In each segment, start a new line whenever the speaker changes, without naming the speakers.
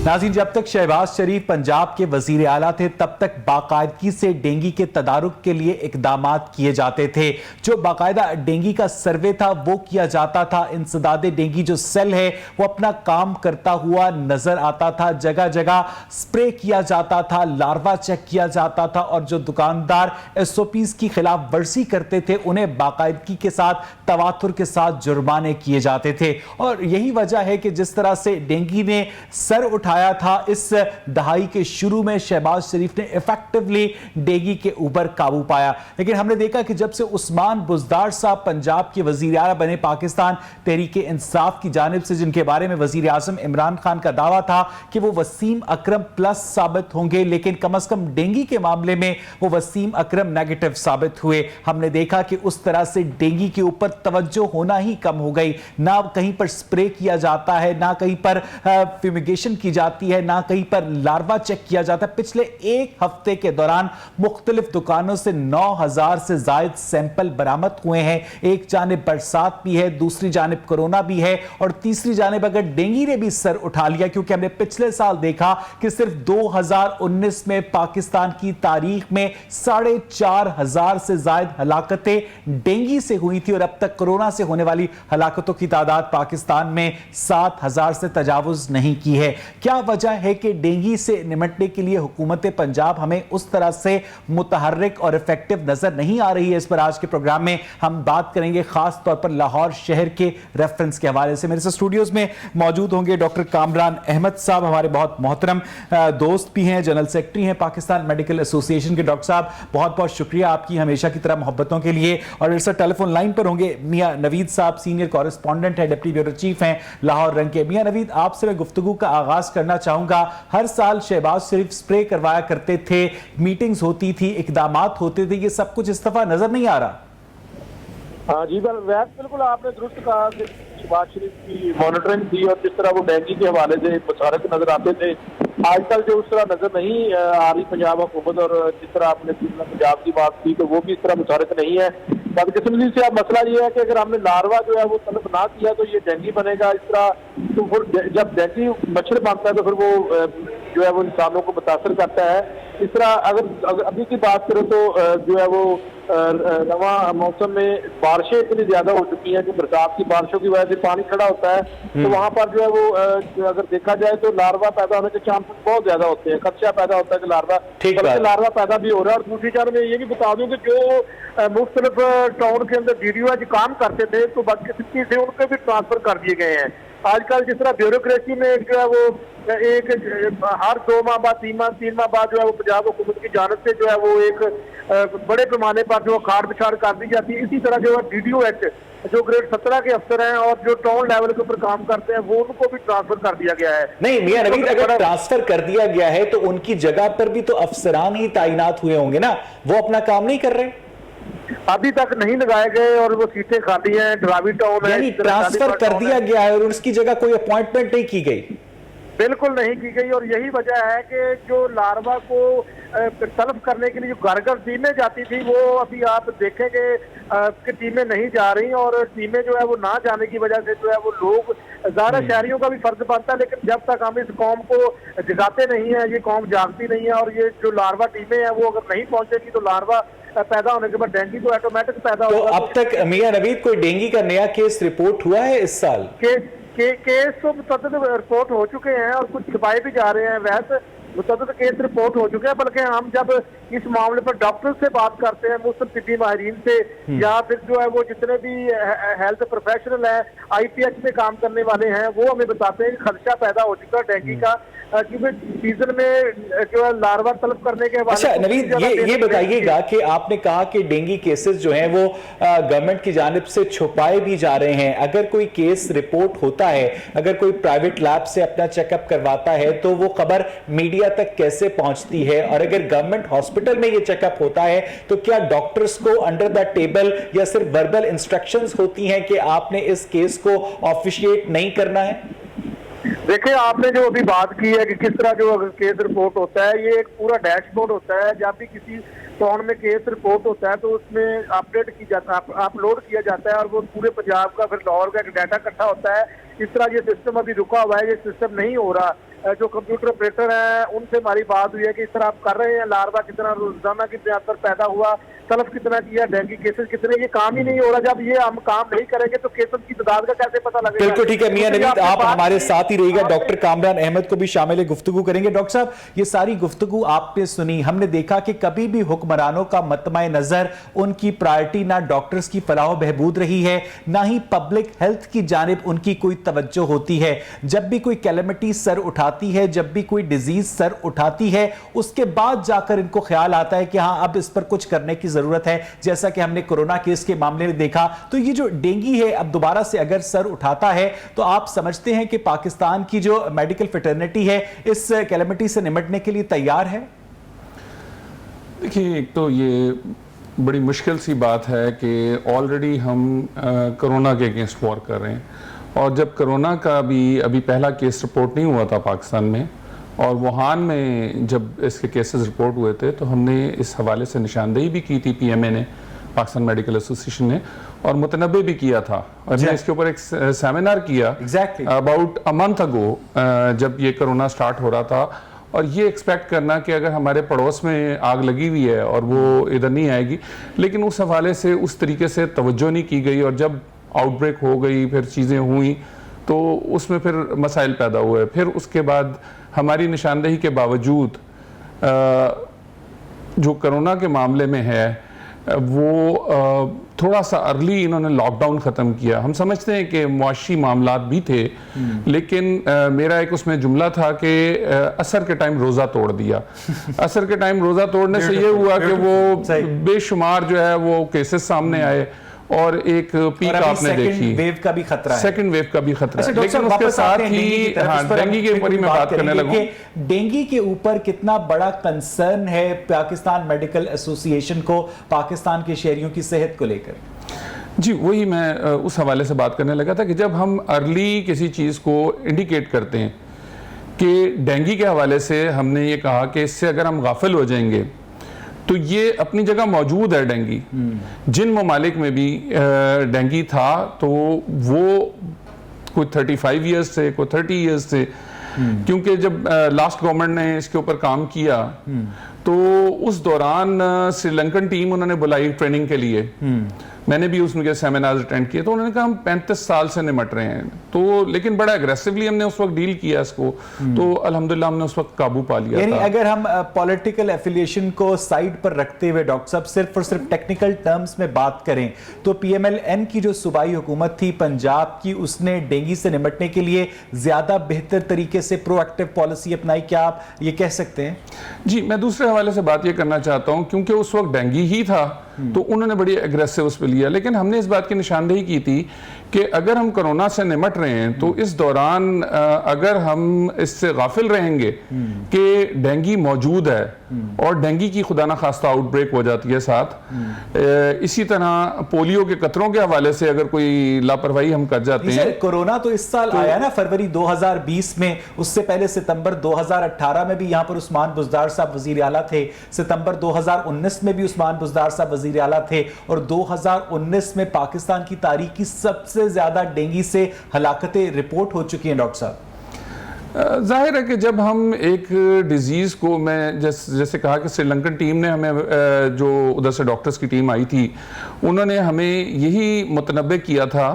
नाज़रीन, जब तक शहबाज शरीफ पंजाब के वजीर आला थे तब तक बाकायदगी से डेंगी के तदारुक के लिए इकदाम किए जाते थे। जो बाकायदा डेंगी का सर्वे था वो किया जाता था। इंसदाद डेंगी जो सेल है वो अपना काम करता हुआ नजर आता था। जगह जगह स्प्रे किया जाता था, लार्वा चेक किया जाता था और जो दुकानदार SOPs की खिलाफ वर्जी करते थे उन्हें बाकायदगी के साथ तवातुर के साथ जुर्माने किए जाते थे। और यही वजह है कि जिस तरह से डेंगी ने सर उठाया था इस दहाई के शुरू में शहबाज शरीफ ने इफेक्टिवली डेंगी के ऊपर काबू पाया। लेकिन हमने देखा कि जब से उस्मान बुज़दार साहब पंजाब के वजीर आला बने, पाकिस्तान तहरीके इंसाफ की जानिब से जिनके बारे में वजीर आज़म इमरान खान का दावा था कि वो वसीम अकरम प्लस साबित होंगे, लेकिन कम अज कम डेंगी के मामले में वो वसीम अकरम नेगेटिव साबित हुए। हमने देखा कि उस तरह से डेंगी के ऊपर तवज्जो होना ही कम हो गई। ना कहीं पर स्प्रे किया जाता है, ना कहीं पर फ्यूमिगेशन की जाती है, ना कहीं पर लार्वा चेक किया जाता है। पिछले एक हफ्ते के दौरान मुख्तलिफ दुकानों से 9000 से जायद सैंपल बरामद हुए हैं। एक जानिब बरसात भी है, दूसरी जानिब कोरोना भी है और तीसरी जानिब अगर डेंगी ने भी सर उठा लिया, क्योंकि हमने पिछले साल देखा कि सिर्फ 2019 में पाकिस्तान की तारीख में 4500 से जायद हलाकतें डेंगी से हुई थी और अब तक कोरोना से होने वाली हलाकतों की तादाद पाकिस्तान में 7000 से तजावुज नहीं की है। क्या वजह है कि डेंगी से निपटने के लिए हुकूमत पंजाब हमें उस तरह से मुतहर्रिक और इफेक्टिव नजर नहीं आ रही है? इस पर आज के प्रोग्राम में हम बात करेंगे, खास तौर पर लाहौर शहर के रेफरेंस के हवाले से। मेरे साथ स्टूडियोज में मौजूद होंगे डॉक्टर कामरान अहमद साहब, हमारे बहुत मोहतरम दोस्त भी हैं, जनरल सेक्रेटरी हैं पाकिस्तान मेडिकल एसोसिएशन के। डॉक्टर साहब, बहुत बहुत शुक्रिया आपकी हमेशा की तरह मोहब्बतों के लिए। और मेरे साथ टेलीफोन लाइन पर होंगे मियां नवीद साहब, सीनियर कॉरेस्पॉन्डेंट है, डिप्टी ब्यूरो चीफ हैं लाहौर रंग के। मियां नवीद, आपसे मैं गुफ्तगू का आगाज करना चाहूंगा। हर साल शहबाज शरीफ स्प्रे करवाया करते थे, मीटिंग्स होती थी, इकदामात होते थे, ये सब कुछ इस दफा नजर नहीं आ रहा।
हाँ जी, बिल्कुल आपने दुरुस्त कहा कि शहबाज शरीफ की मॉनिटरिंग थी और जिस तरह वो डेंगी के हवाले से मुशारक नजर आते थे, आजकल जो उस तरह नजर नहीं आ रही पंजाब हुकूमत। और जिस तरह आपने पंजाब की बात की तो वो भी इस तरह मुशारक नहीं है। बदकिस्मती से अब मसला ये है कि अगर हमने लार्वा जो है वो तलब ना किया तो ये डेंगी बनेगा। इस तरह तो फिर जब डेंगी मच्छर बनता है तो फिर वो जो है वो इंसानों को मुतासर करता है। इस तरह अगर अभी की बात करें तो जो है वो रवा मौसम में बारिशें इतनी ज्यादा हो चुकी हैं कि बरसात की बारिशों की वजह से पानी खड़ा होता है, तो वहां पर जो है वो अगर देखा जाए तो लार्वा पैदा होने के चांसेस बहुत ज्यादा होते हैं। खदशा पैदा होता है कि लार्वा पैदा भी हो रहा है। और दूसरी तरफ मैं ये भी बता दूं कि जो मुख्तलिफ टाउन के अंदर DDO काम करते थे तो बदकिस्मती से उनको भी ट्रांसफर कर दिए गए हैं। आजकल जिस तरह ब्यूरोक्रेसी में जो है वो एक हर 2 माह बाद 3 माह बाद जो है वो पंजाब हुकूमत की जानिब से जो है वो एक बड़े पैमाने पर जो खाड़ बिछाड़ कर दी जाती है। इसी तरह जो है DDO जो ग्रेड 17 के अफसर हैं और जो टाउन लेवल के ऊपर काम करते हैं वो उनको भी ट्रांसफर कर दिया गया है।
नहीं मियां नवीद, अगर ट्रांसफर कर दिया गया है तो उनकी जगह पर भी तो अफसरान ही तैनात हुए होंगे ना, वो अपना काम नहीं कर रहे?
अभी तक नहीं लगाए गए और वो सीटें खाली हैं। ड्रावी टाउन है,
ट्रांसफर कर दिया गया है और उसकी जगह कोई अपॉइंटमेंट नहीं की गई?
बिल्कुल नहीं की गई। और यही वजह है कि जो लार्वा को तलब करने के लिए जो घर टीमें जाती थी वो अभी आप देखेंगे कि टीमें नहीं जा रही और टीमें जो है वो ना जाने की वजह से जो है वो लोग ज़्यादा शहरियों का भी फर्ज बनता है। लेकिन जब तक हम इस कौम को जगाते नहीं है, ये कौम जागती नहीं है और ये जो लार्वा टीमें हैं वो अगर नहीं पहुंचेगी तो लार्वा पैदा होने के बाद डेंगी तो ऑटोमेटिक पैदा होगा।
तो अब तक मियां नवीद कोई डेंगी का नया केस रिपोर्ट हुआ है इस साल?
केस तो मुतअद्दिद रिपोर्ट हो चुके हैं और कुछ छिपाए भी जा रहे हैं। वैसे मुतअद्दिद केस रिपोर्ट हो चुके हैं, बल्कि हम जब इस मामले पर डॉक्टर से बात करते हैं, मुस्तकिल तिब्बी माहिरीन से, या फिर जो है वो जितने भी हेल्थ प्रोफेशनल हैं, IPH में काम करने वाले हैं, वो हमें बताते हैं कि खदशा पैदा हो चुका है डेंगी का, क्योंकि सीजन में जो है लार्वा तलब करने के बाद।
अच्छा नवीद, ये बताइएगा कि आपने कहा कि डेंगी केसेस जो हैं वो गवर्नमेंट की जानिब से छुपाए भी जा रहे हैं। अगर कोई केस रिपोर्ट होता है, अगर कोई प्राइवेट लैब से अपना चेकअप करवाता है तो वो खबर मीडिया तक कैसे पहुंचती है? और अगर गवर्नमेंट हॉस्पिटल में ये चेकअप होता है तो क्या डॉक्टर्स को अंडर द टेबल या सिर्फ वर्बल इंस्ट्रक्शंस होती हैं कि आपने इस केस को ऑफिशिएट नहीं करना है?
देखिए, आपने जो अभी बात की है कि किस तरह जो केस रिपोर्ट होता है, ये एक पूरा डैशबोर्ड होता है। जब भी किसी टाउन में केस रिपोर्ट होता है तो उसमें अपडेट की जाता है, अपलोड किया जाता है और वो पूरे पंजाब का फिर लाहौर का एक डाटा इकट्ठा होता है। इस तरह ये सिस्टम अभी रुका हुआ है, ये सिस्टम नहीं हो रहा। जो कंप्यूटर ऑपरेटर हैं उनसे हमारी बात हुई है कि इस तरह आप कर रहे हैं, लार्वा कितना रोजाना की बुनियाद पर पैदा हुआ, तलब कितना किया, डेंगू केसेस कितने, ये काम ही नहीं हो रहा। जब ये हम काम नहीं करेंगे तो केसेस की तादाद का कैसे पता लगेगा?
बिल्कुल ठीक है मियां नवीद, आप हमारे साथ ही रहिएगा। डॉक्टर कामरान अहमद को भी शामिल गुफ्तगू करेंगे। डॉक्टर साहब, ये सारी गुफ्तगू आपने सुनी, हमने देखा कि कभी भी हुक्मरानों का मतमाए नजर, उनकी प्रायोरिटी ना डॉक्टर्स की फलाह बहबूद रही है, ना ही पब्लिक हेल्थ की जानिब उनकी कोई तवज्जो होती है। जब भी कोई कैलेमिटी सर उठाती है, जब भी कोई डिजीज सर उठाती है, उसके बाद जाकर इनको ख्याल आता है कि हाँ अब इस पर कुछ करने की जरूरत है। जैसा कि हमने कोरोना केस के मामले में देखा, तो ये जो डेंगू है अब दोबारा से अगर सर उठाता है, तो आप समझते हैं कि पाकिस्तान की जो मेडिकल फ्रेटर्निटी है इस कैलेमिटी से निपटने के लिए तैयार है?
देखिए, एक तो ये बड़ी मुश्किल सी बात है कि ऑलरेडी हम कोरोना के अगेंस्ट वॉर कर रहे हैं, और जब कोरोना का भी अभी पहला केस रिपोर्ट नहीं हुआ था पाकिस्तान में, और वुहान में जब इसके केसेस रिपोर्ट हुए थे, तो हमने इस हवाले से निशानदेही भी की थी, पीएमए ने, पाकिस्तान मेडिकल एसोसिएशन ने, और मुतनब्बे भी किया था, और हमने इसके ऊपर एक सेमिनार किया अबाउट अ मंथ अगो, जब ये कोरोना स्टार्ट हो रहा था। और ये एक्सपेक्ट करना कि अगर हमारे पड़ोस में आग लगी हुई है और वो इधर नहीं आएगी, लेकिन उस हवाले से उस तरीके से तवज्जो नहीं की गई, और जब आउटब्रेक हो गई, फिर चीज़ें हुई, तो उसमें फिर मसाइल पैदा हुए। फिर उसके बाद हमारी निशानदेही के बावजूद जो कोरोना के मामले में है वो थोड़ा सा अर्ली इन्होंने लॉकडाउन ख़त्म किया। हम समझते हैं कि मुआशी मामलात भी थे, लेकिन मेरा एक उसमें जुमला था कि असर के टाइम रोज़ा तोड़ दिया। असर के टाइम रोज़ा तोड़ने से ये हुआ कि वो बेशुमार जो है वो केसेस सामने आए, और एक पीक आपने देखी,
वेव का भी खतरा है,
सेकंड वेव का भी खतरा है।
लेकिन उसके साथ ही
डेंगू के ऊपर ही मैं बात करने लगूं।
डेंगू के ऊपर कितना बड़ा कंसर्न है पाकिस्तान मेडिकल एसोसिएशन को पाकिस्तान के शहरियों की सेहत को लेकर?
जी, वही मैं उस हवाले से बात करने लगा था कि जब हम अर्ली किसी चीज़ को इंडिकेट करते हैं कि डेंगू के हवाले से हमने ये कहा कि इससे अगर हम गाफिल हो जाएंगे, तो ये अपनी जगह मौजूद है डेंगू। जिन ममालिक में भी डेंगू था, तो वो कोई 35 ईयर्स से, कोई 30 ईयर्स से, क्योंकि जब लास्ट गवर्नमेंट ने इसके ऊपर काम किया, तो उस दौरान श्रीलंकन टीम उन्होंने बुलाई ट्रेनिंग के लिए। मैंने भी उसके सेमिनार अटेंड किए, तो उन्होंने कहा हम 35 साल से निपट रहे हैं, तो लेकिन बड़ा एग्रेसिवली हमने उस वक्त डील किया इसको, तो अल्हम्दुलिल्लाह हमने उस वक्त काबू पा लिया।
यानी अगर हम पॉलिटिकल एफिलिएशन को साइड पर रखते हुए डॉक्टर साहब सिर्फ और सिर्फ टेक्निकल टर्म्स में बात करें, तो पीएमएलएन की जो सूबाई हुकूमत थी पंजाब की, उसने डेंगू से निपटने के लिए ज्यादा बेहतर तरीके से प्रोएक्टिव पॉलिसी अपनाई, क्या आप ये कह सकते हैं?
जी, मैं दूसरे हवाले से बात ये करना चाहता हूं, क्योंकि उस वक्त डेंगू ही था, तो उन्होंने बड़ी एग्रेसिव उस पर लिया, लेकिन हमने इस बात की निशानदेही की थी कि अगर हम कोरोना से निपट रहे हैं, तो इस दौरान अगर हम इससे गाफिल रहेंगे कि डेंगू मौजूद है, और डेंगू की खुदा ना खास्ता आउटब्रेक हो जाती है साथ, इसी तरह पोलियो के कतरों के हवाले से अगर कोई लापरवाही हम कर जाते हैं।
कोरोना तो इस साल आया ना फरवरी 2020 में, उससे पहले सितंबर 2018 में भी यहाँ पर उस्मान बुज़दार साहब वजीर आला थे, सितंबर 2019 में भी उस्मान बुज़दार साहब वजीर आला थे, और 2019 में पाकिस्तान की तारीख की सबसे ज्यादा डेंगू से हलाकतें रिपोर्ट हो चुकी हैं। डॉक्टर साहब,
जाहिर है कि जब हम एक डिजीज़ को, मैं जैसे कहा कि श्रीलंकन टीम ने हमें, जो उधर से डॉक्टर्स की टीम आई थी, उन्होंने हमें यही मुतनब्बे किया था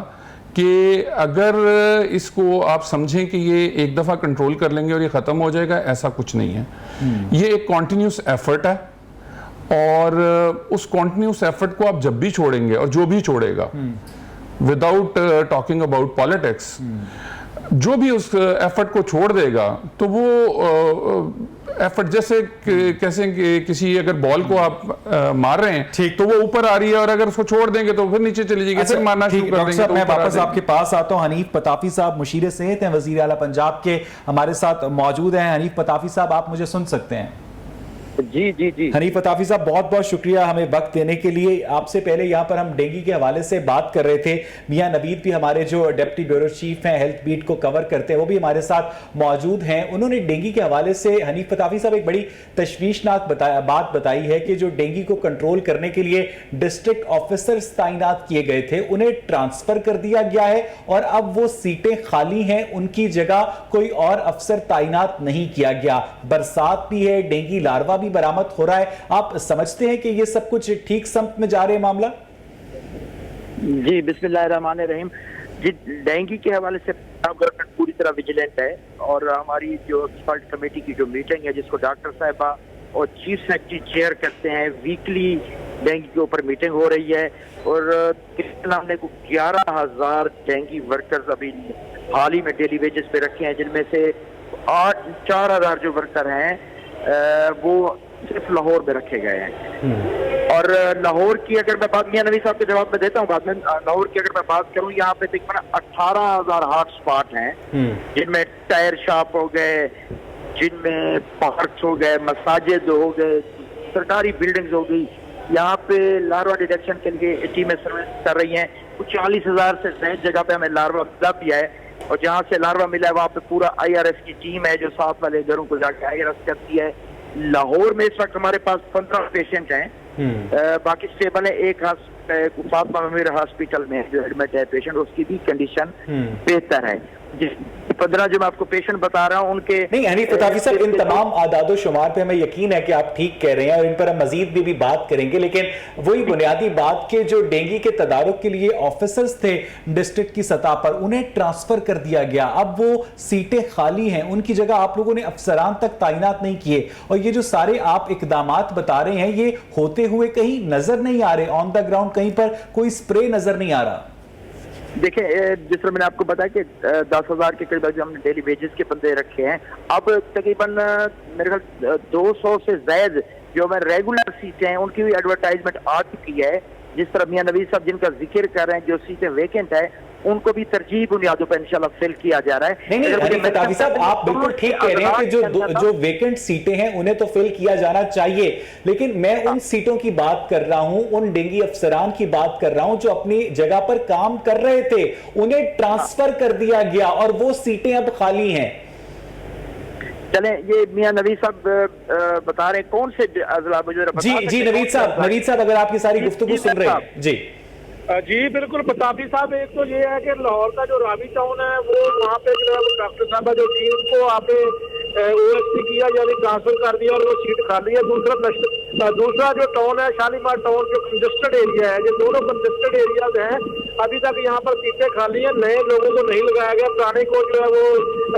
कि अगर इसको आप समझें कि ये एक दफ़ा कंट्रोल कर लेंगे और ये ख़त्म हो जाएगा, ऐसा कुछ नहीं है। ये एक कॉन्टिन्यूस एफर्ट है, और उस कॉन्टिन्यूस एफर्ट को आप जब भी छोड़ेंगे, और जो भी छोड़ेगा, विदाउट टॉकिंग अबाउट पॉलिटिक्स, जो भी उस एफर्ट को छोड़ देगा, तो वो एफर्ट, जैसे कैसे कि किसी अगर बॉल को आप मार रहे हैं, तो वो ऊपर आ रही है, और अगर उसको छोड़ देंगे तो फिर नीचे चली जाएगी, फिर मारना शुरू कर देंगे।
मैं वापस आपके पास आता हूं। हनीफ पताफी साहब मुशीर सेहत हैं, वजीर आला पंजाब के, हमारे साथ मौजूद हैं। हनीफ पताफी साहब, आप मुझे सुन सकते हैं?
जी जी जी।
हनीफ अताफी साहब, बहुत बहुत शुक्रिया हमें वक्त देने के लिए। आपसे पहले यहाँ पर हम डेंगू के हवाले से बात कर रहे थे। मियां नवीद भी हमारे जो डिप्टी ब्यूरो चीफ हैं, हेल्थ बीट को कवर करते हैं, वो भी हमारे साथ मौजूद हैं। उन्होंने डेंगू के हवाले से, हनीफ अताफी साहब, एक बड़ी तशवीशनाक बात बताई है कि जो डेंगू को कंट्रोल करने के लिए डिस्ट्रिक्ट ऑफिसर्स तैनात किए गए थे, उन्हें ट्रांसफर कर दिया गया है और अब वो सीटें खाली हैं, उनकी जगह कोई और अफसर तैनात नहीं किया गया। बरसात भी है, डेंगू लार्वा भी बरामद हो रहा है। आप समझते हैं कि ये सब कुछ ठीक समत में जा रहे हैं मामला?
जी, बिस्मिल्लाहिर्रहमानिर्रहीम। जी, डेंगू के हवाले से गवर्नमेंट पूरी तरह विजिलेंट है और हमारी जो एक्सपर्ट कमेटी की जो मीटिंग है, जिसको डॉक्टर साहिबा और चीफ सेक्रेटरी चेयर करते हैं, वीकली डेंगू के ऊपर मीटिंग हो रही है और हमने को 11,000 डेंगू वर्कर्स अभी हाल ही में डेली वेजेस पे रखे हैं, जिनमें से 4,000 जो वर्कर हैं वो सिर्फ लाहौर में रखे गए हैं। और लाहौर की अगर मैं बात, मियां नवी साहब के जवाब में देता हूँ बाद में, लाहौर की अगर मैं बात करूँ, यहाँ पे तकरीबन 18,000 हॉट स्पॉट हैं, जिनमें टायर शॉप हो गए, जिनमें पार्क्स हो गए, मसाजिद हो गए, सरकारी बिल्डिंग्स हो गई। यहाँ पे लार्वा डिटेक्शन के लिए टीमें सर्विस कर रही हैं। कुछ 40,000 से ज्यादा जगह पे हमें लार्वा मिला भी है और जहाँ से लार्वा मिला है वहाँ पे पूरा IRS की टीम है जो साथ वाले घरों को जाके IRS करती है। लाहौर में इस वक्त हमारे पास 15 पेशेंट हैं, बाकी स्टेबल है। एक फातिमा मेमोरियल हॉस्पिटल में जो एडमिट है पेशेंट, उसकी भी कंडीशन बेहतर है। 15 जो मैं आपको पेशेंट बता रहा हूँ उनके
नहीं, हनीफ अताफी साहब, इन तमाम आदादो शुमार पे हमें यकीन है कि आप ठीक कह रहे हैं और इन पर हम मजीद भी बात करेंगे, लेकिन वही बुनियादी बात के जो डेंगू के तदारुक के लिए ऑफिसर्स थे डिस्ट्रिक्ट की सतह पर, उन्हें ट्रांसफर कर दिया गया। अब वो सीटें खाली हैं, उनकी जगह आप लोगों ने अफसरान तक तैनात नहीं किए और ये जो सारे आप इकदामात बता रहे हैं, ये होते हुए कहीं नजर नहीं आ रहे ऑन द ग्राउंड, कहीं पर कोई स्प्रे नजर नहीं आ रहा।
देखिए, जिस तरह मैंने आपको बताया कि 10,000 के करीब हमने डेली वेजेस के बंदे रखे हैं। अब तकरीबन मेरे ख्याल 200 से ज्यादा जो हमारे रेगुलर सीटें हैं उनकी भी एडवर्टाइजमेंट आ चुकी है। जिस तरह मियां नवीद साहब जिनका जिक्र कर रहे हैं, जो सीटें वेकेंट है उनको भी तरजीह बुनियादों पर इंशाल्लाह फिल किया जा रहा है।
नहीं, हनीफ अताफी साहब, आप बिल्कुल ठीक कह रहे हैं कि जो वेकेंट सीटें हैं उन्हें तो फिल किया जाना चाहिए, लेकिन मैं उन सीटों की बात कर रहा हूं, उन डेंगू अफसरान की बात कर रहा हूं जो अपनी जगह पर काम कर रहे थे, उन्हें ट्रांसफर कर दिया गया और वो सीटें अब खाली हैं।
चले, ये मियां नवीद साहब बता रहे कौन से अजला मुझे
जी नवीद साहब, अगर आपकी सारी गुफ्तगू सुन रहे हैं।
जी बिल्कुल पताफी साहब, एक तो ये है कि लाहौर का जो रावी टाउन है वो वहाँ पे डॉक्टर साहब जो थी उनको आपने OSP किया, यानी ट्रांसफर कर दिया और वो सीट खाली है। दूसरा जो टाउन है शालीमार टाउन, जो कंजेस्टेड एरिया है, ये दोनों कंजेस्टेड एरियाज हैं, अभी तक यहाँ पर सीटें खाली हैं, नए लोगों को नहीं लगाया गया, पुराने को जो है वो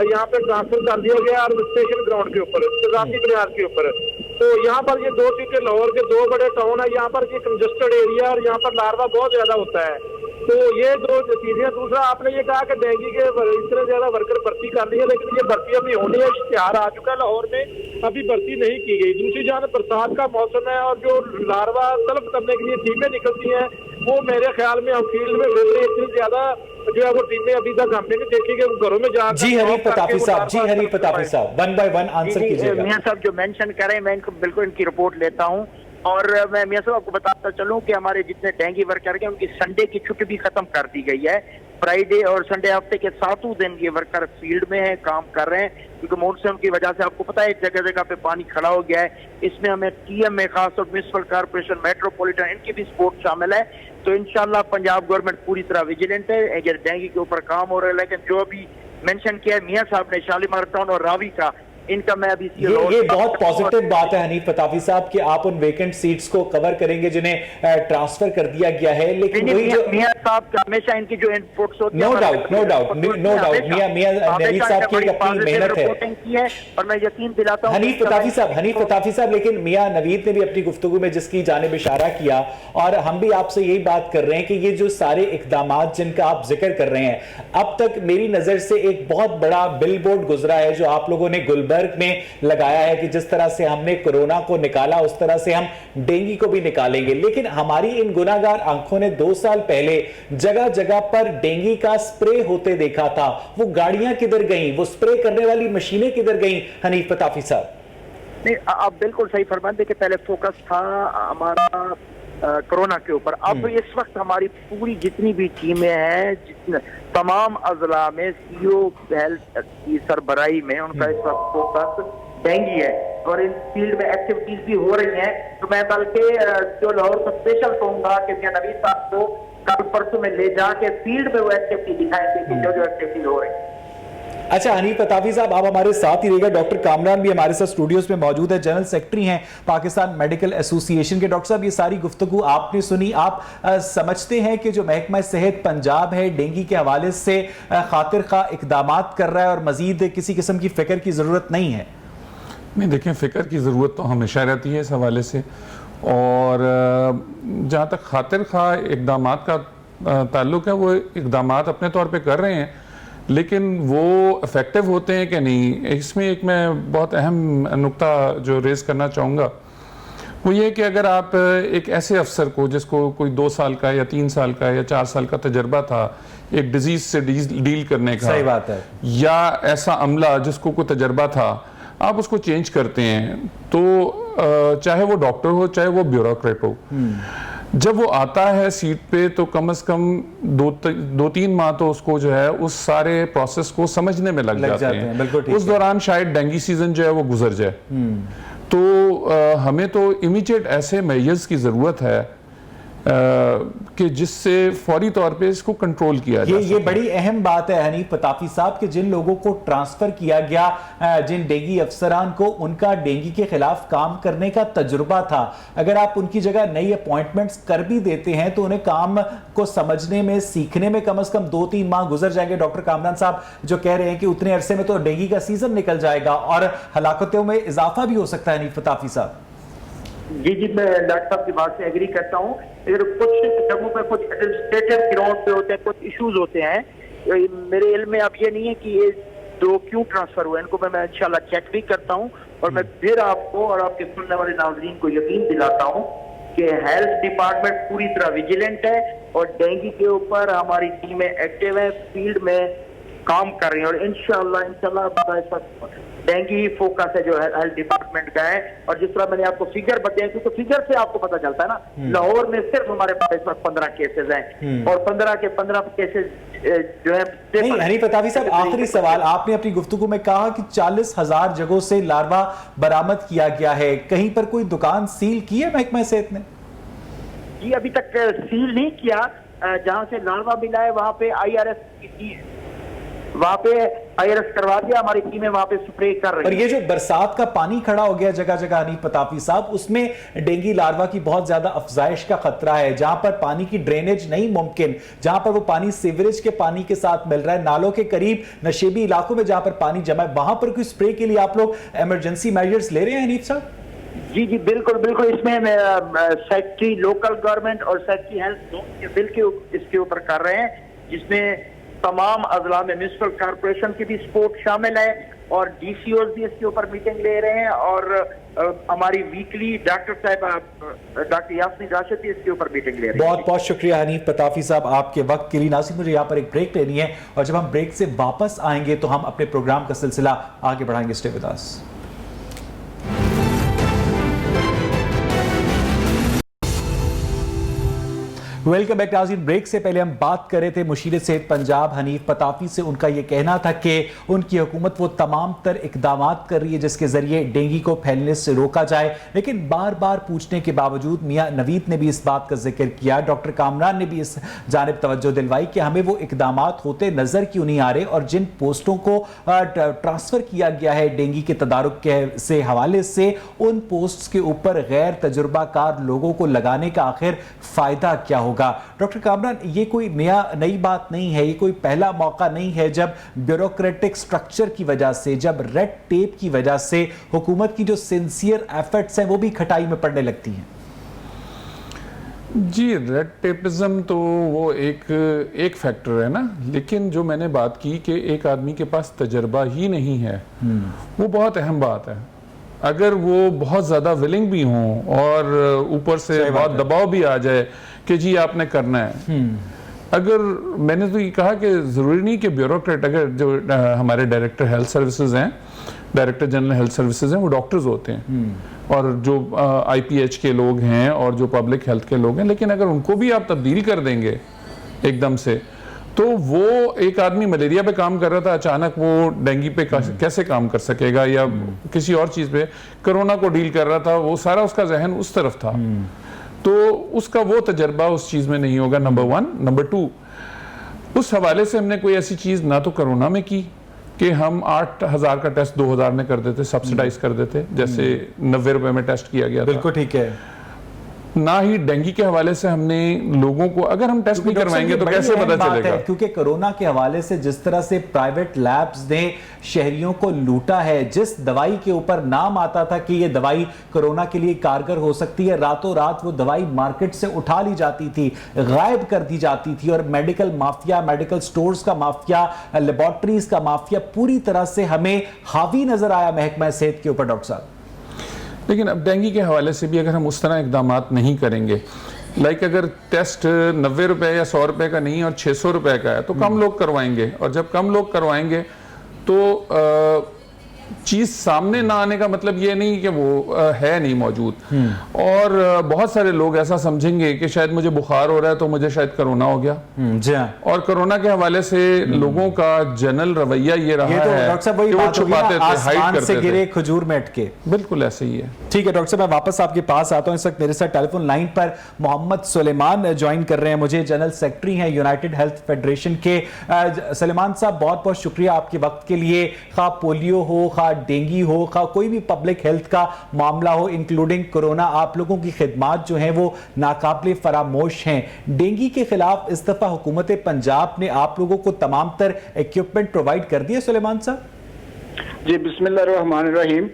यहाँ पे ट्रांसफर कर दिया गया एडमिनिस्ट्रेशन ग्राउंड के ऊपर, जाती बुनियाद के ऊपर। तो यहाँ पर ये 2 सीटें लाहौर के 2 बड़े टाउन है, यहाँ पर ये कंजेस्टेड एरिया और यहाँ पर लार्वा बहुत ज्यादा होता है। तो ये 2 चीजें। दूसरा आपने ये कहा कि डेंगू के इतने ज्यादा वर्कर भर्ती कर दी है, लेकिन ये भर्ती अभी होनी है, इश्तिहार आ चुका है लाहौर में, अभी भर्ती नहीं की गई। दूसरी जानब बरसात का मौसम है और जो लार्वा तलब करने के लिए टीमें निकलती हैं वो मेरे ख्याल में हम फील्ड में फिर इतनी ज्यादा जो है वो टीमें अभी तक हमने नहीं देखी कि घरों में जाकर।
जी हनीफ अताफी साहब, 1 बाय 1 आंसर कीजिएगा।
मियां साहब जो मेंशन करें मैं इनको बिल्कुल इनकी रिपोर्ट लेता हूं और मैं मियां साहब आपको बताता चलूं कि हमारे जितने डेंगू वर्कर हैं उनकी संडे की छुट्टी भी खत्म कर दी गई है। फ्राइडे और संडे हफ्ते के 7 दिन ये वर्कर फील्ड में है, काम कर रहे हैं, क्योंकि मॉनसून की वजह से आपको पता है जगह जगह पे पानी खड़ा हो गया है। इसमें हमें TM में खास और म्यूनिसिपल कॉर्पोरेशन, मेट्रोपॉलिटन, इनकी भी सपोर्ट शामिल है। तो इंशाल्लाह पंजाब गवर्नमेंट पूरी तरह विजिलेंट है, अगर डेंगू के ऊपर काम हो रहा है। लेकिन जो अभी मेंशन किया है मियां साहब ने शालीमार टाउन और रावी का, इनका मैं अभी
ये बहुत पॉजिटिव बात है हनीफ अताफी साहब कि आप उन वेकेंट सीट्स को कवर करेंगे जिन्हें ट्रांसफर कर दिया गया है। लेकिन वही जो
मियां साहब का हमेशा इनकी जो इनपुट्स होती है,
नो डाउट मियां नवीद साहब की अपनी मेहनत है
और मैं यकीन दिलाता हूं
हनीफ अताफी साहब, लेकिन मियां नवीद ने भी अपनी गुफ्तगू में जिसकी जानिब इशारा किया और हम भी आपसे यही बात कर रहे हैं कि ये जो सारे इकदामात जिनका आप जिक्र कर रहे हैं, अब तक मेरी नजर से एक बहुत बड़ा बिल बोर्ड गुजरा है जो आप लोगों ने गुलबर्ग में लगाया है कि जिस तरह से हमने कोरोना को निकाला उस तरह से हम डेंगू को भी निकालेंगे। लेकिन हमारी इन गुनाहगार आंखों ने 2 साल पहले जगह जगह पर डेंगू का स्प्रे होते देखा था। वो गाड़ियां किधर गईं, वो स्प्रे करने वाली मशीनें किधर गईं हनीफ अताफी साहब?
नहीं, आप बिल्कुल सही फरमाते कि पहले फोकस था हमारा कोरोना के ऊपर। अब इस वक्त हमारी पूरी जितनी भी टीमें हैं, तमाम अजला में सीओ हेल्थ की सरबराही में उनका इस वक्त फोकस डेंगू है और इन फील्ड में एक्टिविटीज भी हो रही हैं। तो मैं बल्कि जो लाहौर को स्पेशल कहूंगा कि मियां नवीद साहब को कल परसों में ले जाके फील्ड में वो एक्टिविटी दिखाएंगे कि जो एक्टिविटी हो रही है।
अच्छा हनीफ अताफी साहब, आप हमारे साथ ही रहिएगा। डॉक्टर कामरान भी हमारे साथ स्टूडियोज में मौजूद है, जनरल सेक्रेटरी हैं पाकिस्तान मेडिकल एसोसिएशन के। डॉक्टर साहब, ये सारी गुफ्तगू आपने सुनी, आप समझते हैं कि जो महकमा सेहत पंजाब है डेंगू के हवाले से खातिर खा इकदामात कर रहा है और मजीद किसी किस्म की फिक्र की जरूरत नहीं है?
नहीं, देखें, फ़िक्र की ज़रूरत तो हमेशा रहती है इस हवाले से, और जहाँ तक खातिर खा इकदामात का ताल्लुक़ है, वो इकदामात अपने तौर पे कर रहे हैं, लेकिन वो इफ़ेक्टिव होते हैं कि नहीं, इसमें एक मैं बहुत अहम नुक्ता जो रेज़ करना चाहूँगा वो ये कि अगर आप एक ऐसे अफसर को जिसको कोई 2 साल का या 3 साल का या 4 साल का तजर्बा था एक डिजीज़ से डील करने का,
सही बात है,
या ऐसा अमला जिसको कोई तजर्बा था, आप उसको चेंज करते हैं, तो चाहे वो डॉक्टर हो चाहे वो ब्यूरोक्रेट हो, जब वो आता है सीट पे तो कम से कम 2-3 माह तो उसको जो है उस सारे प्रोसेस को समझने में लग जाते हैं। उस दौरान शायद डेंगू सीजन जो है वो गुजर जाए। तो हमें तो इमीडिएट ऐसे मेजर्स की ज़रूरत है कि जिससे फौरी तौर पे इसको कंट्रोल किया जाए।
ये बड़ी अहम बात है हनीफ अताफी साहब कि जिन लोगों को ट्रांसफर किया गया, जिन डेंगू अफसरान को उनका डेंगू के खिलाफ काम करने का तजुर्बा था, अगर आप उनकी जगह नई अपॉइंटमेंट्स कर भी देते हैं तो उन्हें काम को समझने में, सीखने में कम से कम 2-3 माह गुजर जाएंगे। डॉक्टर कामरान साहब जो कह रहे हैं कि उतने अरसे में तो डेंगू का सीजन निकल जाएगा और हलाकतों में इजाफा भी हो सकता है। हनीफ अताफी साहब
जी, मैं डॉक्टर साहब की बात से एग्री करता हूँ। कुछ जगहों पर कुछ एडमिनिस्ट्रेटिव ग्राउंड पे होते हैं, कुछ इश्यूज होते हैं। मेरे इल्म में अब ये नहीं है कि ये 2 क्यों ट्रांसफर हुए, इनको मैं इंशाल्लाह चेक भी करता हूँ और मैं फिर आपको और आपके सुनने वाले नाज़रीन को यकीन दिलाता हूँ कि हेल्थ डिपार्टमेंट पूरी तरह विजिलेंट है और डेंगू के ऊपर हमारी टीमें एक्टिव है, फील्ड में काम कर रही है और इंशाल्लाह डेंगू ही फोकस है जो हेल्थ डिपार्टमेंट का है। और जिस तरह मैंने आपको फिगर बताया, क्योंकि फिगर से आपको पता चलता है ना, लाहौर में सिर्फ हमारे पास इस वक्त 15 केसेस हैं और 15 के 15 केसेस जो है।
नहीं हनीफ अताफी साहब, आखिरी सवाल, आपने अपनी गुफ्तगू में कहा कि 40,000 जगहों से लार्वा बरामद किया गया है, कहीं पर कोई दुकान सील की है महकमा सेहत ने?
जी, अभी तक सील नहीं किया। जहां से लार्वा मिला है वहां पे IRS करवा दिया, हमारी टीमें वहां पे स्प्रे कर रही है।
पर ये जो बरसात का पानी खड़ा हो गया जगह जगह हनीफ अताफी साहब, उसमें डेंगू लार्वा की बहुत ज्यादा अफजाइश का खतरा है। जहां पर पानी की ड्रेनेज नहीं मुमकिन, जहां पर वो पानी सीवरेज के पानी के साथ मिल रहा है, नालों के करीब नशेबी इलाकों में जहां पर पानी जमा है, वहां पर कोई स्प्रे के लिए आप लोग इमरजेंसी मेजर्स ले रहे हैं हनीफ साहब?
जी, बिल्कुल इसमें सेक्रेटरी लोकल गवर्नमेंट और सेक्रेटरी हेल्थ बिल्कुल इसके ऊपर कर रहे हैं, जिसमें तमाम अजला में म्युनिसिपल कॉर्पोरेशन की भी सपोर्ट शामिल है और DCOs भी इसके ऊपर मीटिंग ले रहे हैं और हमारी वीकली डॉक्टर यास्मीन राशिद भी इसके ऊपर मीटिंग ले रहे हैं।
बहुत बहुत शुक्रिया हनीफ अताफी साहब आपके वक्त के लिए। नासिर, मुझे यहाँ पर एक ब्रेक लेनी है और जब हम ब्रेक से वापस आएंगे तो हम अपने प्रोग्राम का सिलसिला आगे बढ़ाएंगे। Stay with us. Welcome back नाज़रीन। ब्रेक से पहले हम बात कर रहे थे मुशीर सेहत पंजाब हनीफ अताफी से। उनका यह कहना था कि उनकी हुकूमत वो तमाम तर इकदामात कर रही है जिसके जरिए डेंगू को फैलने से रोका जाए, लेकिन बार बार पूछने के बावजूद मियां नवीद ने भी इस बात का जिक्र किया, डॉक्टर कामरान ने भी इस जानिब तवज्जो दिलवाई कि हमें वो इकदामात होते नजर क्यों नहीं आ रहे और जिन पोस्टों को ट्रांसफर किया गया है डेंगू के तदारुक से हवाले से, उन पोस्ट के ऊपर गैर तजुर्बाकार लोगों को लगाने का आखिर फायदा क्या होगा? डॉक्टर कामरान, ये कोई नई बात नहीं है, ये कोई पहला मौका नहीं है जब ब्यूरोक्रेटिक स्ट्रक्चर की वजह से, जब रेड टेप की वजह से हुकूमत की जो सिंसियर एफर्ट्स हैं वो भी खटाई में पड़ने लगती हैं।
जी, रेड टेपिज्म तो वो एक फैक्टर है ना, लेकिन जो मैंने बात की कि एक आदमी के पास तजर्बा ही नहीं है, वो बहुत अहम बात है। अगर वो बहुत ज़्यादा विलिंग भी हों और ऊपर से बहुत दबाव भी आ जाए कि जी आपने करना है, अगर मैंने तो ये कहा कि ज़रूरी नहीं कि ब्यूरोक्रेट, अगर जो हमारे डायरेक्टर हेल्थ सर्विसेज हैं, डायरेक्टर जनरल हेल्थ सर्विसेज हैं, वो डॉक्टर्स होते हैं और जो IPH के लोग हैं और जो पब्लिक हेल्थ के लोग हैं, लेकिन अगर उनको भी आप तब्दील कर देंगे एकदम से, तो वो एक आदमी मलेरिया पे काम कर रहा था, अचानक वो डेंगू पे कैसे काम कर सकेगा, या किसी और चीज़ पे कोरोना को डील कर रहा था, वो सारा उसका जहन उस तरफ था, तो उसका वो तजर्बा उस चीज़ में नहीं होगा, नंबर 1। नंबर 2, उस हवाले से हमने कोई ऐसी चीज़ ना तो कोरोना में की कि हम 8,000 का टेस्ट 2,000 में कर देते, सब्सिडाइज कर देते, जैसे 90 रुपए में टेस्ट किया गया था।
बिल्कुल ठीक है।
ना ही डेंगू के हवाले से हमने लोगों को, अगर हम टेस्ट नहीं करवाएंगे तो कैसे पता चलेगा?
क्योंकि कोरोना के हवाले से जिस तरह से प्राइवेट लैब्स ने शहरियों को लूटा है, जिस दवाई के ऊपर नाम आता था कि ये दवाई कोरोना के लिए कारगर हो सकती है, रातों रात वो दवाई मार्केट से उठा ली जाती थी, गायब कर दी जाती थी, और मेडिकल माफिया, मेडिकल स्टोर्स का माफिया, लेबोरेटरीज का माफिया पूरी तरह से हमें हावी नजर आया महकमा सेहत के ऊपर। डॉक्टर साहब,
लेकिन अब डेंगू के हवाले से भी अगर हम उस तरह इकदाम नहीं करेंगे, लाइक अगर टेस्ट 90 रुपए या 100 रुपए का नहीं और 600 रुपए का है, तो कम लोग करवाएंगे, और जब कम लोग करवाएंगे तो चीज सामने ना आने का मतलब ये नहीं कि वो है नहीं मौजूद, और बहुत सारे लोग ऐसा समझेंगे कि शायद मुझे बुखार हो रहा है तो मुझे शायद कोरोना हो गया।
जी हाँ।
और कोरोना के हवाले से लोगों का जनरल रवैया ये रहा है
डॉक्टर साहब वही
कि वो
बात होगी ना,
छुपाते थे, हाइड
आसमान से
करते
गिरे
थे।
खजूर में अटके।
बिल्कुल ऐसे ही है।
ठीक है डॉक्टर साहब, मैं वापस आपके पास आता हूं। इस वक्त मेरे साथ टेलीफोन लाइन पर मोहम्मद सुलेमान ज्वाइन कर रहे हैं, मुझे जनरल सेक्रेटरी हैं यूनाइटेड हेल्थ फेडरेशन के। सुलेमान साहब, बहुत बहुत शुक्रिया आपके वक्त के लिए। खा पोलियो हो, खा डेंगू हो, खा कोई भी पब्लिक हेल्थ का मामला हो, इंक्लूडिंग कोरोना, आप लोगों की खिदमात जो हैं वो नाकाबिले फरामोश हैं। डेंगू के खिलाफ इस दफा हुकूमत पंजाब ने आप लोगों को तमाम तर इक्विपमेंट प्रोवाइड कर दिए सुलेमान साहब?
जी, बिस्मिल्लाहिर्रहमानिर्रहीम।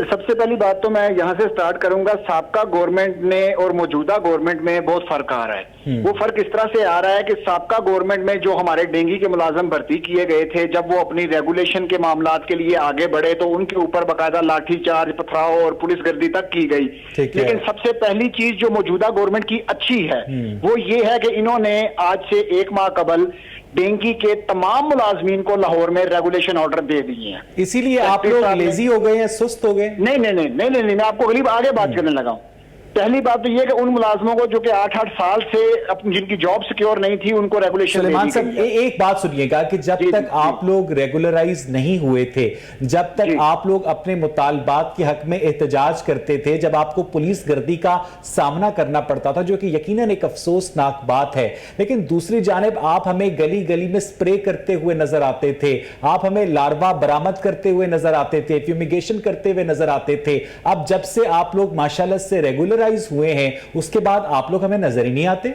सबसे पहली बात तो मैं यहाँ से स्टार्ट करूंगा, साबका गवर्नमेंट ने और मौजूदा गवर्नमेंट में बहुत फर्क आ रहा है। वो फर्क इस तरह से आ रहा है कि साबका गवर्नमेंट में जो हमारे डेंगू के मुलाजम भर्ती किए गए थे, जब वो अपनी रेगुलेशन के मामलात के लिए आगे बढ़े तो उनके ऊपर बाकायदा लाठीचार्ज, पथराव और पुलिस गर्दी तक की गई। लेकिन सबसे पहली चीज जो मौजूदा गवर्नमेंट की अच्छी है वो ये है कि इन्होंने आज से 1 माह कबल डेंगू के तमाम मुलाजमीन को लाहौर में रेगुलेशन ऑर्डर दे दिए हैं।
इसीलिए आप लोग लेजी हो गए हैं, सुस्त हो गए?
नहीं, मैं आपको अगली आगे बात करने लगा हूं। पहली बात तो ये कि उन मुलाजमों को जो कि 8-8 साल से जिनकी जॉब सिक्योर नहीं थी, उनको रेगुलेशन
सुलेमान साहब, एक बात सुनिएगा कि जब तक आप लोग रेगुलराइज नहीं हुए थे, जब तक आप लोग अपने मुतालबात के हक में एहतजाज करते थे, जब आपको पुलिस गर्दी का सामना करना पड़ता था, जो कि यकीनन एक अफसोसनाक बात है, लेकिन दूसरी जानिब आप हमें गली गली में स्प्रे करते हुए नजर आते थे, आप हमें लार्वा बरामद करते हुए नजर आते थे, फ्यूमिगेशन करते हुए नजर आते थे। अब जब से आप लोग माशाल्लाह से रेगुलर हुए हैं, उसके बाद आप लोग हमें नजर ही नहीं आते।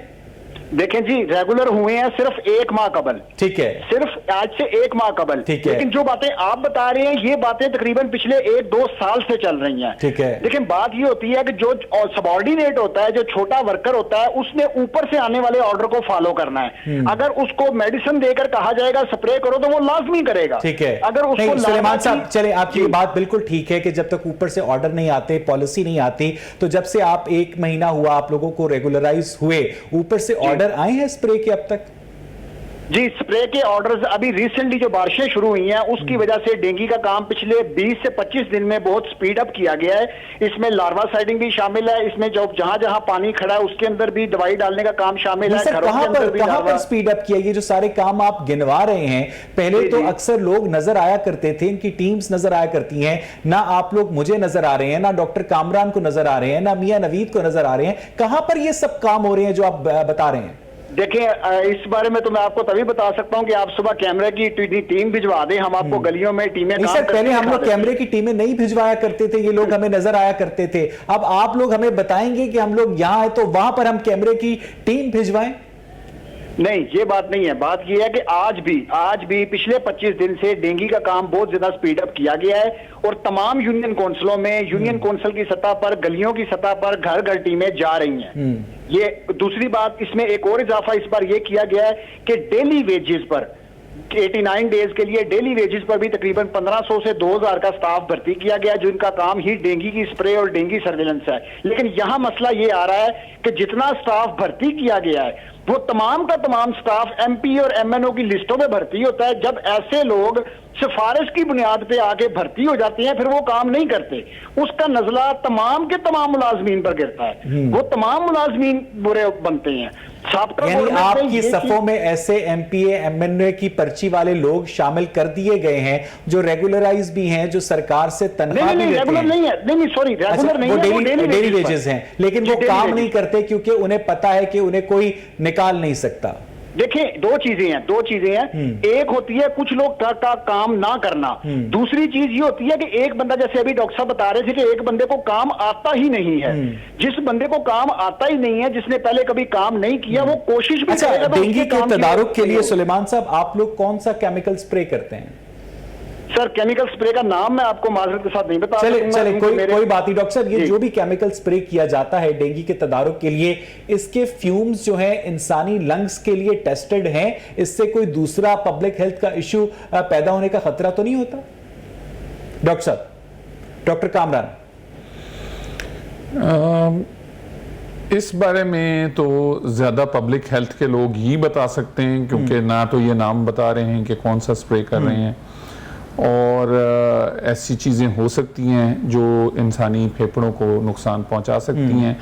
देखें जी, रेगुलर हुए हैं सिर्फ 1 माह कबल,
ठीक है,
सिर्फ आज से 1 माह कबल,
ठीक है।
लेकिन जो बातें आप बता रहे हैं ये बातें तकरीबन पिछले 1-2 साल से चल रही हैं,
ठीक है।
लेकिन बात ये होती है कि जो सबऑर्डिनेट होता है, जो छोटा वर्कर होता है, उसने ऊपर से आने वाले ऑर्डर को फॉलो करना है। अगर उसको मेडिसिन देकर कहा जाएगा स्प्रे करो तो वो लाजमी करेगा,
ठीक है।
अगर उसको
सुलेमान साहब, चले आपकी ये बात बिल्कुल ठीक है कि जब तक ऊपर से ऑर्डर नहीं आते, पॉलिसी नहीं आती, तो जब से आप 1 महीना हुआ आप लोगों को रेगुलराइज हुए, ऊपर से ऑर्डर आए हैं स्प्रे के अब तक?
जी, स्प्रे के ऑर्डर्स अभी रिसेंटली जो बारिशें शुरू हुई हैं उसकी वजह से डेंगू का काम पिछले 20 से 25 दिन में बहुत स्पीड अप किया गया है। इसमें लार्वा साइडिंग भी शामिल है, इसमें जो जहां जहां पानी खड़ा है उसके अंदर भी दवाई डालने का काम शामिल है।
कहां पर स्पीड अप किया? ये जो सारे काम आप गिनवा रहे हैं, पहले तो अक्सर लोग नजर आया करते थे, इनकी टीम्स नजर आया करती हैं, ना आप लोग मुझे नजर आ रहे हैं, ना डॉक्टर कामरान को नजर आ रहे हैं, ना मियां नवीद को नजर आ रहे हैं। कहां पर ये सब काम हो रहे हैं जो आप बता रहे हैं?
देखें, इस बारे में तो मैं आपको तभी बता सकता हूं कि आप सुबह कैमरे की टीम भिजवा दें, हम आपको गलियों में टीमें
सर, पहले हम लोग कैमरे की टीमें नहीं भिजवाया करते थे, ये लोग हमें नजर आया करते थे। अब आप लोग हमें बताएंगे कि हम लोग यहां हैं तो वहां पर हम कैमरे की टीम भिजवाएं?
नहीं, ये बात नहीं है। बात ये है कि आज भी पिछले 25 दिन से डेंगू का काम बहुत ज्यादा स्पीड अप किया गया है और तमाम यूनियन काउंसिलों में, यूनियन काउंसिल की सतह पर, गलियों की सतह पर घर घर टीमें जा रही हैं। ये दूसरी बात, इसमें एक और इजाफा इस बार ये किया गया है कि डेली वेजेस पर 89 डेज के लिए डेली वेजेस पर भी तकरीबन 1500 से 2000 का स्टाफ भर्ती किया गया, जिनका काम ही डेंगू की स्प्रे और डेंगू सर्विलेंस है। लेकिन यहां मसला ये आ रहा है कि जितना स्टाफ भर्ती किया गया है वो तमाम का तमाम स्टाफ एमपी और एमएनओ की लिस्टों में भर्ती होता है। जब ऐसे लोग सिफारिश की बुनियाद पे आके भर्ती हो जाते हैं, फिर वो काम नहीं करते, उसका नजला तमाम के तमाम मुलाजमीन पर गिरता है, वो तमाम मुलाजमीन बुरे बनते हैं।
यानी आपकी सफों में ऐसे एमपीए एमएनए की पर्ची वाले लोग शामिल कर दिए गए हैं जो रेगुलराइज भी हैं, जो सरकार से तनख्वाह भी लेते
रेगुलर
हैं।
नहीं है, नहीं सॉरी, रेगुलर नहीं है,
वो डेली वेजेस हैं, लेकिन वो काम नहीं करते क्योंकि उन्हें पता है कि उन्हें कोई निकाल नहीं सकता।
देखिए दो चीजें हैं, एक होती है कुछ लोग का काम ना करना, दूसरी चीज ये होती है कि एक बंदा, जैसे अभी डॉक्टर साहब बता रहे थे कि एक बंदे को काम आता ही नहीं है। जिस बंदे को काम आता ही नहीं है, जिसने पहले कभी काम नहीं किया, वो कोशिश भी करेगा।
डेंगू के तदारुक के लिए सुलेमान साहब आप लोग कौन सा केमिकल स्प्रे करते हैं?
सर केमिकल स्प्रे का नाम मैं आपको माजरत के साथ नहीं बता
सकता। चले कोई बात नहीं डॉक्टर साहब, ये जो भी केमिकल स्प्रे किया जाता है डेंगू के तदारुक के लिए, इसके फ्यूम्स जो है इंसानी लंग्स के लिए टेस्टेड हैं, इससे कोई दूसरा पब्लिक हेल्थ का इश्यू पैदा होने का खतरा तो नहीं होता? डॉक्टर साहब, डॉक्टर कामरान।
इस बारे में तो ज्यादा पब्लिक हेल्थ के लोग ही बता सकते हैं, क्योंकि ना तो ये नाम बता रहे हैं कि कौन सा स्प्रे कर रहे हैं, और ऐसी चीज़ें हो सकती हैं जो इंसानी फेफड़ों को नुकसान पहुंचा सकती हैं।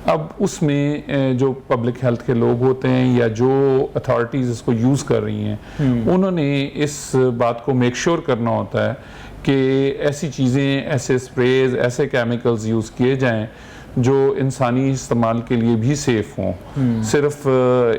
अब उसमें जो पब्लिक हेल्थ के लोग होते हैं या जो अथॉरिटीज़ इसको यूज़ कर रही हैं, उन्होंने इस बात को मेक श्योर करना होता है कि ऐसी चीज़ें, ऐसे स्प्रेज, ऐसे केमिकल्स यूज़ किए जाएं जो इंसानी इस्तेमाल के लिए भी सेफ हों। सिर्फ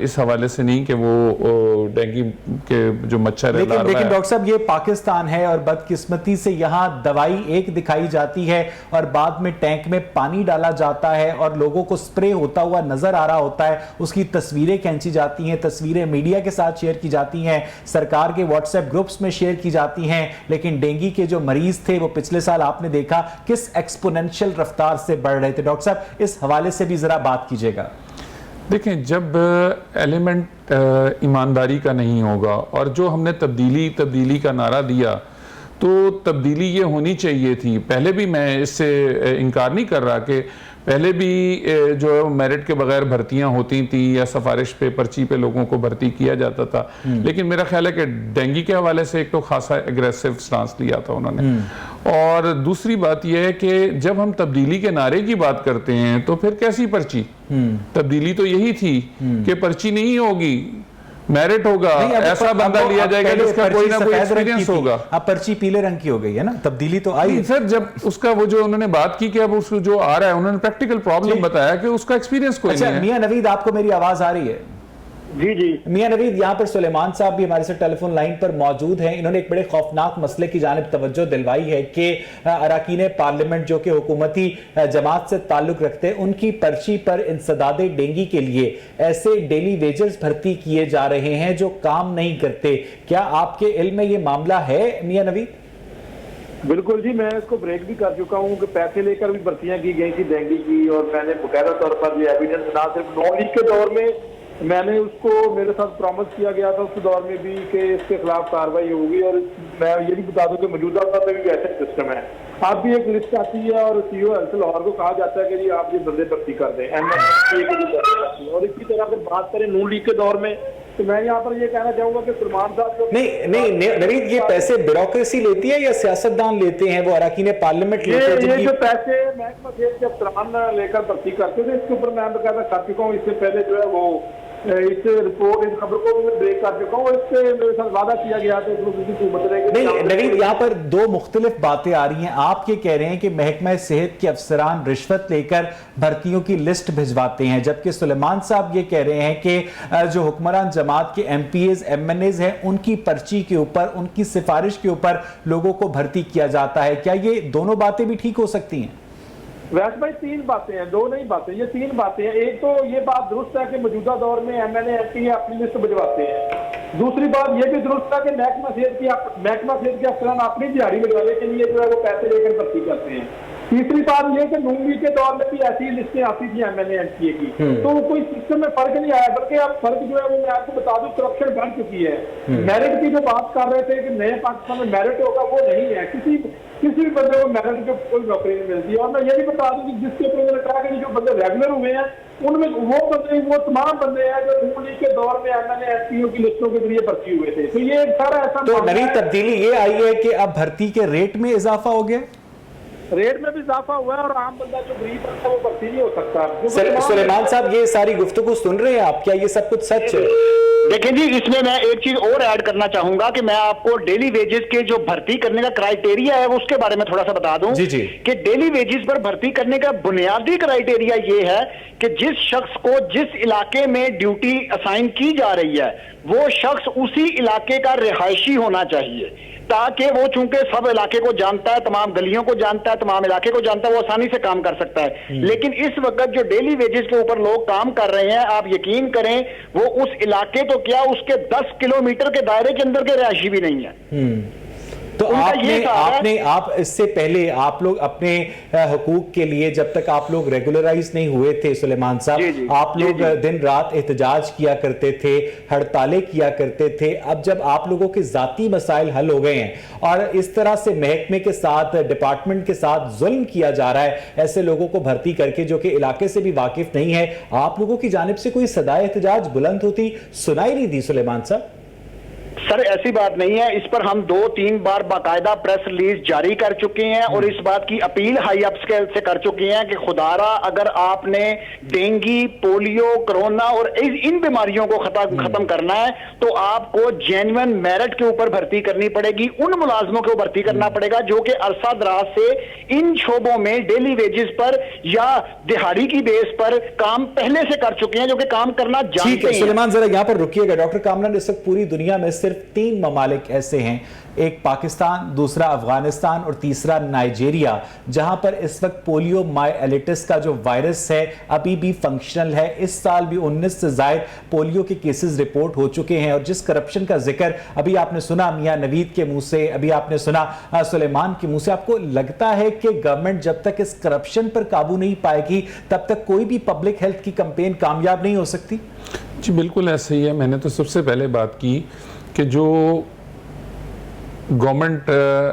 इस हवाले से नहीं कि वो डेंगू के जो मच्छर है,
लेकिन डॉक्टर साहब ये पाकिस्तान है और बदकिस्मती से यहाँ दवाई एक दिखाई जाती है और बाद में टैंक में पानी डाला जाता है और लोगों को स्प्रे होता हुआ नजर आ रहा होता है, उसकी तस्वीरें खींची जाती हैं, तस्वीरें मीडिया के साथ शेयर की जाती हैं, सरकार के व्हाट्सएप ग्रुप्स में शेयर की जाती हैं, लेकिन डेंगू के जो मरीज थे वो पिछले साल आपने देखा किस एक्सपोनेंशियल रफ्तार से बढ़ रहे थे। डॉक्टर साहब इस हवाले से भी जरा बात कीजिएगा।
देखें, जब एलिमेंट ईमानदारी का नहीं होगा और जो हमने तब्दीली का नारा दिया, तो तब्दीली ये होनी चाहिए थी। पहले भी मैं इससे इनकार नहीं कर रहा कि पहले भी जो मेरिट के बगैर भर्तियां होती थी या सिफारिश पे पर्ची पे लोगों को भर्ती किया जाता था, लेकिन मेरा ख्याल है कि डेंगू के हवाले से एक तो खासा एग्रेसिव स्टांस लिया था उन्होंने, और दूसरी बात यह है कि जब हम तब्दीली के नारे की बात करते हैं तो फिर कैसी पर्ची? तब्दीली तो यही थी कि पर्ची नहीं होगी, मेरिट होगा, ऐसा बंदा लिया जाएगा जिसका कोई ना कोई एक्सपीरियंस होगा।
अब पर्ची पीले रंग की हो गई है ना, तब्दीली तो आई
सर। जब उसका वो जो उन्होंने बात की कि अब उसको जो आ रहा है, उन्होंने प्रैक्टिकल प्रॉब्लम बताया कि उसका एक्सपीरियंस कोई नहीं है।
मियां नवीद, आपको मेरी आवाज आ रही है?
जी जी
मियां नवीद, यहाँ पर सुलेमान साहब भी हमारे साथ टेलीफोन लाइन पर मौजूद हैं। इन्होंने एक बड़े खौफनाक मसले की जानिब तवज्जो दिलवाई है कि अरकान पार्लियामेंट जो कि हुकूमती जमात से ताल्लुक रखते हैं, उनकी पर्ची पर इंसदादे डेंगू के लिए ऐसे डेली वेजेस भर्ती किए जा रहे हैं जो काम नहीं करते। क्या आपके इल्म में ये मामला है मियां नवीद?
बिल्कुल जी, मैं इसको ब्रेक भी कर चुका हूँ कि पैसे लेकर भी भर्तियां की गई थी डेंगू की, और मैंने बाकायदा तौर पर ये एविडेंस ना सिर्फ नॉन लीग के दौर में मैंने उसको, मेरे साथ प्रॉमिस किया गया था उस दौर में भी कि इसके खिलाफ कार्रवाई होगी, और मैं ये भी बता दूं कि मौजूदा दौर में भी ऐसा सिस्टम है। आप भी एक लिस्ट आती है और सीओ हेल्थ लाहौर को कहा जाता है कि जी आप ये बंदे भर्ती कर दें, और इसी तरह अगर बात करें नून लीग के दौर में, तो मैं यहाँ पर ये कहना चाहूंगा कि सलमान साहब
नहीं नवीद, ये पैसे ब्यूरोक्रेसी लेती है या सियासतदान लेते हैं? वो अरकान पार्लियामेंट लेते हैं?
ये जो पैसे महकमा सेहत के अफसरान लेकर भर्ती करते थे, इसके ऊपर मैं बकायदा कर चुका हूँ। इससे पहले जो है वो इस रिपोर्ट, इस खबर को मैं ब्रेक कर चुका हूँ। इससे मेरे साथ वादा किया गया था
नहीं नवीद, यहाँ पर दो मुख्तलिफ बातें आ रही हैं। आप ये कह रहे हैं कि महकमा सेहत के अफसरान रिश्वत लेकर भर्तियों की लिस्ट भिजवाते हैं, जबकि सुलेमान साहब ये कह रहे हैं कि जो हुक्मरान जमात के एमपीएज एमएनएज हैं, उनकी पर्ची के ऊपर, उनकी सिफारिश के ऊपर लोगों को भर्ती किया जाता है। क्या ये दोनों बातें भी ठीक हो सकती हैं?
वैसे भाई तीन बातें हैं, दो नहीं बातें, ये तीन बातें हैं। एक तो ये बात दुरुस्त है कि मौजूदा दौर में एमएनए एमपी अपनी लिस्ट भिजवाते हैं। दूसरी बात ये भी दुरुस्त है कि महकमा सेहत के अफसरान अपनी दिहाड़ी लगाने के लिए जो है वो पैसे लेकर भर्ती करते हैं। तीसरी बात ये कि नूंगी के दौर में भी ऐसी लिस्टें आती थी एमएलए एमपीए की, तो कोई सिस्टम में फर्क नहीं आया, बल्कि अब फर्क जो है वो मैं आपको बता दूं करप्शन बढ़ चुकी है। मेरिट की जो बात कर रहे थे कि नए पाकिस्तान में मेरिट होगा, वो नहीं है। किसी भी बंदे को मेरिट की कोई नौकरी नहीं मिलती। और मैं ये भी बता दूं कि जिसके ऊपर मैंने कहा कि जो बंदे रेगुलर हुए हैं उनमें वो तमाम बंदे हैं जो नून लीग के दौर में एमएलए एमपीओ की लिस्टों के जरिए भर्ती हुए थे। तो ये एक सारा ऐसा
तो नई तब्दीली ये आई है कि अब भर्ती के रेट में इजाफा हो गया,
रेट में भी इजाफा हुआ है, और आम बंदा जो गरीब है वो भर्ती नहीं हो सकता।
सुलेमान साहब ये सारी गुफ्तगू सुन रहे हैं आप, क्या ये सब कुछ सच है?
देखिए जी, इसमें मैं एक चीज और ऐड करना चाहूंगा कि मैं आपको डेली वेजेस के जो भर्ती करने का क्राइटेरिया है उसके बारे में थोड़ा सा बता दूं।
जी जी।
कि डेली वेजेस पर भर्ती करने का बुनियादी क्राइटेरिया ये है कि जिस शख्स को जिस इलाके में ड्यूटी असाइन की जा रही है वो शख्स उसी इलाके का रिहायशी होना चाहिए, ताकि वो चूंकि सब इलाके को जानता है, तमाम गलियों को जानता है, तमाम इलाके को जानता है, वो आसानी से काम कर सकता है। लेकिन इस वक्त जो डेली वेजेस के ऊपर लोग काम कर रहे हैं, आप यकीन करें वो उस इलाके तो क्या उसके 10 किलोमीटर के दायरे के अंदर के रहायशी भी नहीं है।
तो आप इससे पहले आप लोग अपने हुकूक के लिए जब तक आप लोग रेगुलराइज नहीं हुए थे सुलेमान साहब, आप लोग दिन रात एहतजाज किया करते थे, हड़तालें किया करते थे। अब जब आप लोगों के जाती मसाइल हल हो गए हैं और इस तरह से महकमे के साथ, डिपार्टमेंट के साथ जुल्म किया जा रहा है ऐसे लोगों को भर्ती करके जो कि इलाके से भी वाकिफ नहीं है, आप लोगों की जानिब से कोई सदाए एहतजाज बुलंद होती सुनाई नहीं दी सुलेमान साहब?
सर ऐसी बात नहीं है, इस पर हम 2-3 बार बाकायदा प्रेस रिलीज जारी कर चुके हैं और इस बात की अपील हाई अप स्केल से कर चुके हैं कि खुदारा अगर आपने डेंगी, पोलियो, कोरोना और इन बीमारियों को खत्म करना है तो आपको जेन्युइन मेरिट के ऊपर भर्ती करनी पड़ेगी। उन मुलाजमों को भर्ती करना पड़ेगा जो कि अरसा दराज से इन शोबों में डेली वेजेस पर या दिहाड़ी की बेस पर काम पहले से कर चुके हैं, जो कि काम करना जानते हैं।
सुलेमान जरा यहां पर रुकिएगा। डॉक्टर कामरान, इस वक्त पूरी दुनिया में सिर्फ 3 ममालिक ऐसे हैं, एक पाकिस्तान, दूसरा अफगानिस्तान और तीसरा नाइजीरिया, जहां पर इस वक्त पोलियो माइलेटिस का जो वायरस है अभी भी फंक्शनल है। इस साल भी 19 से ज्यादा पोलियो के केसेस रिपोर्ट हो चुके हैं। और जिस करप्शन का जिक्र अभी आपने सुना मियां नवीद के मुंह से, अभी आपने सुना सुलेमान के मुंह से, आपको लगता है कि गवर्नमेंट जब तक इस करप्शन पर काबू नहीं पाएगी तब तक कोई भी पब्लिक हेल्थ की कैंपेन कामयाब नहीं हो सकती?
जी बिल्कुल ऐसे ही है। मैंने तो सबसे पहले बात की कि जो गवर्नमेंट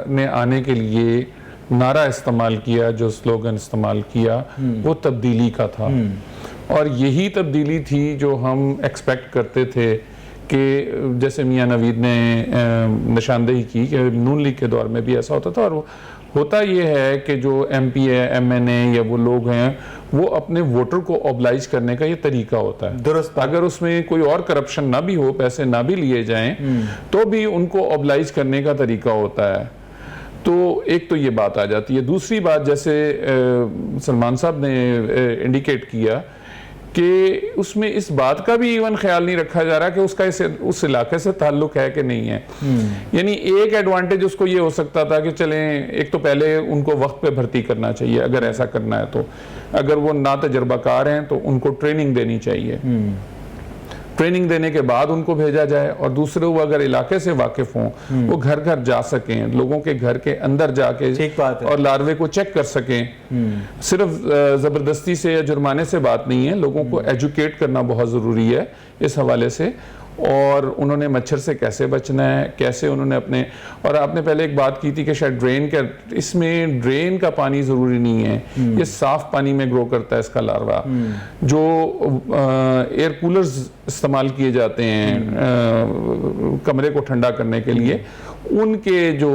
ने आने के लिए नारा इस्तेमाल किया, जो स्लोगन इस्तेमाल किया, वो तब्दीली का था। और यही तब्दीली थी जो हम एक्सपेक्ट करते थे कि जैसे मियां नवीद ने निशानदेही की कि नून लीग के दौर में भी ऐसा होता था। और होता ये है कि जो एमपी है, एमएनए या वो लोग हैं, वो अपने वोटर को ऑब्लाइज करने का ये तरीका होता है।
दुरुस्त।
अगर उसमें कोई और करप्शन ना भी हो, पैसे ना भी लिए जाएं, तो भी उनको ऑब्लाइज करने का तरीका होता है। तो एक तो ये बात आ जाती है। दूसरी बात, जैसे सलमान साहब ने इंडिकेट किया कि उसमें इस बात का भी इवन ख्याल नहीं रखा जा रहा कि उसका उस इलाके से ताल्लुक है कि नहीं है। यानी एक एडवांटेज उसको ये हो सकता था कि चलें, एक तो पहले उनको वक्त पे भर्ती करना चाहिए अगर ऐसा करना है तो, अगर वो ना तजर्बाकार हैं तो उनको ट्रेनिंग देनी चाहिए, ट्रेनिंग देने के बाद उनको भेजा जाए। और दूसरे वो अगर इलाके से वाकिफ हों, वो घर घर जा सकें, लोगों के घर के अंदर जाके और लार्वे को चेक कर सकें। सिर्फ जबरदस्ती से या जुर्माने से बात नहीं है, लोगों को एजुकेट करना बहुत जरूरी है इस हवाले से। और उन्होंने मच्छर से कैसे बचना है, कैसे उन्होंने अपने, और आपने पहले एक बात की थी कि शायद ड्रेन का, इसमें ड्रेन का पानी जरूरी नहीं है, ये साफ पानी में ग्रो करता है इसका लार्वा। जो एयर कूलर्स इस्तेमाल किए जाते हैं कमरे को ठंडा करने के लिए, उनके जो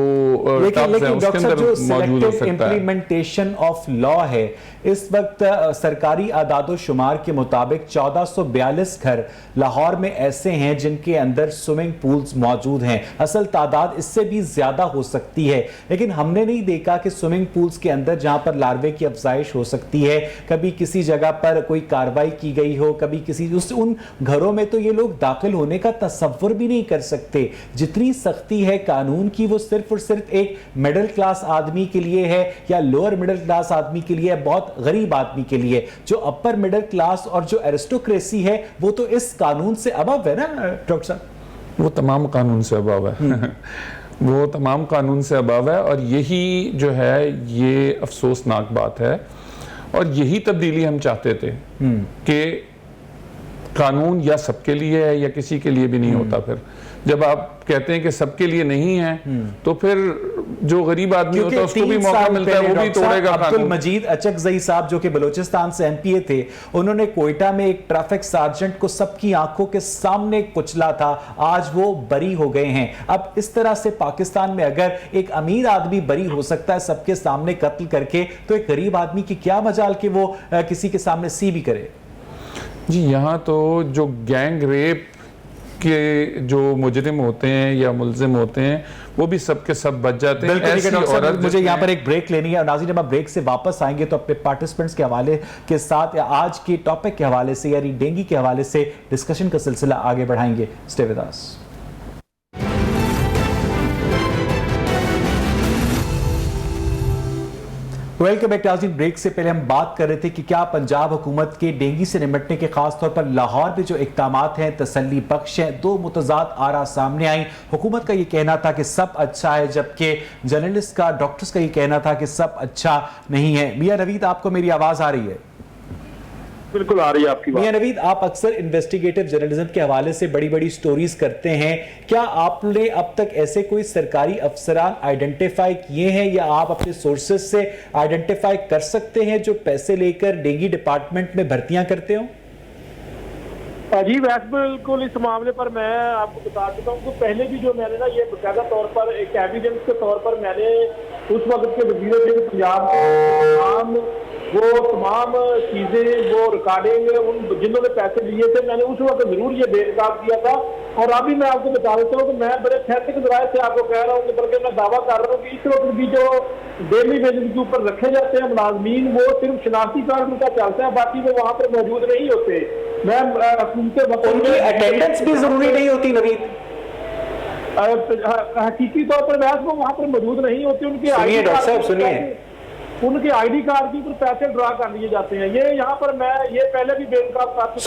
टब्स हैं उसके अंदर मौजूद हो सकता है।
इम्प्लीमेंटेशन ऑफ लॉ है इस वक्त सरकारी आदादो शुमार के मुताबिक 1442 घर लाहौर में ऐसे हैं जिनके अंदर स्विमिंग पूल्स मौजूद हैं। असल तादाद इससे भी ज्यादा हो सकती है, लेकिन हमने नहीं देखा कि स्विमिंग पूल्स के अंदर जहां पर लार्वे की अफजाइश हो सकती है, कभी किसी जगह पर कोई कार्रवाई की गई हो, कभी किसी उन घरों में तो ये लोग दाखिल होने का तसव्वुर भी नहीं कर सकते। जितनी सख्ती है कानून की वो सिर्फ और सिर्फ एक मिडिल क्लास आदमी के लिए है या लोअर मिडिल क्लास आदमी के लिए, बहुत गरीब आदमी के लिए। जो अपर मिडिल क्लास और जो एरिस्टोक्रेसी है वो तो इस कानून से अबव है ना डॉक्टर साहब?
वो तमाम कानून से अबव है। वो तमाम कानून से अबव है, और यही जो है ये अफसोसनाक बात है, और यही तब्दीली हम चाहते थे कि कानून या सबके लिए है या किसी के लिए भी नहीं होता। फिर जब आप कहते हैं कि सबके लिए नहीं है तो फिर जो गरीब आदमी होता है उसको भी मौका मिलता है, वो भी तोड़ेगा कानून।
अब्दुल मजीद अचकजई साहब जो कि बलूचिस्तान से एमपीए थे, उन्होंने कोयटा में एक ट्रैफिक सार्जेंट को सबकी आंखों के सामने कुचला था, आज वो बरी हो गए हैं। अब इस तरह से पाकिस्तान में अगर एक अमीर आदमी बरी हो सकता है सबके सामने कत्ल करके, तो एक गरीब आदमी की क्या मजाल कि वो किसी के सामने सी भी करे।
जी, यहाँ तो जो गैंग रेप के जो मुजरिम होते हैं या मुलजिम होते हैं वो भी सबके सब बच जाते हैं। ऐसी औरत,
मुझे यहाँ पर एक ब्रेक लेनी है और नाज़रीन जब आप ब्रेक से वापस आएंगे तो अपने पार्टिसिपेंट्स के हवाले के साथ या आज के टॉपिक के हवाले से यानी डेंगू के हवाले से डिस्कशन का सिलसिला आगे बढ़ाएंगे। Stay with us. Welcome back नाज़रीन। ब्रेक से पहले हम बात कर रहे थे कि क्या पंजाब हुकूमत के डेंगू से निपटने के खास तौर पर लाहौर में जो इक़दामात हैं तसल्ली बख्श हैं। दो मुतज़ाद आरा सामने आई। हुकूमत का ये कहना था कि सब अच्छा है, जबकि जर्नलिस्ट का, डॉक्टर्स का ये कहना था कि सब अच्छा नहीं है। मियां नवीद, आपको मेरी आवाज़ आ रही है?
बिल्कुल आ रही है आपकी बात।
मियां नवीद, आप अक्सर इन्वेस्टिगेटिव जर्नलिज्म के हवाले से बड़ी बड़ी स्टोरीज करते हैं, क्या आपने अब तक ऐसे कोई सरकारी अफसरान आइडेंटिफाई किए हैं या आप अपने सोर्सेज से आइडेंटिफाई कर सकते हैं जो पैसे लेकर डेंगू डिपार्टमेंट में भर्तियां करते हो?
जी वैसे बिल्कुल इस मामले पर मैं आपको बता देता हूँ कि पहले भी जो मैंने ना ये बाकायदा तौर पर एक एविडेंस के तौर पर मैंने उस वक्त के वज़ीर पंजाब को वो तमाम चीजें, वो रिकॉर्डिंग, उन जिन्होंने पैसे लिए थे, मैंने उस वक्त जरूर ये बेनकाब किया था। और अभी मैं आपको बता देता हूँ कि मैं बड़े फैसले के जराये से आपको कह रहा हूँ कि बल्कि मैं दावा कर रहा हूँ कि इस वक्त भी जो डेली वेजेस के ऊपर रखे जाते हैं मुलाजमीन, वो सिर्फ शनाख्ती कार्ड उनका चलता है, बाकी वो वहाँ पर मौजूद नहीं होते। मैं
उनकी अटेंडेंस भी जरूरी नहीं होती नवीद?
हकीकी तौर पर वैसे वो वहाँ पर मौजूद नहीं होती। उनके आईडी कार्ड के ऊपर पैसे ड्रा कर लिए जाते हैं। ये यहाँ पर मैं ये पहले भी बेनकाब कर चुका हूं।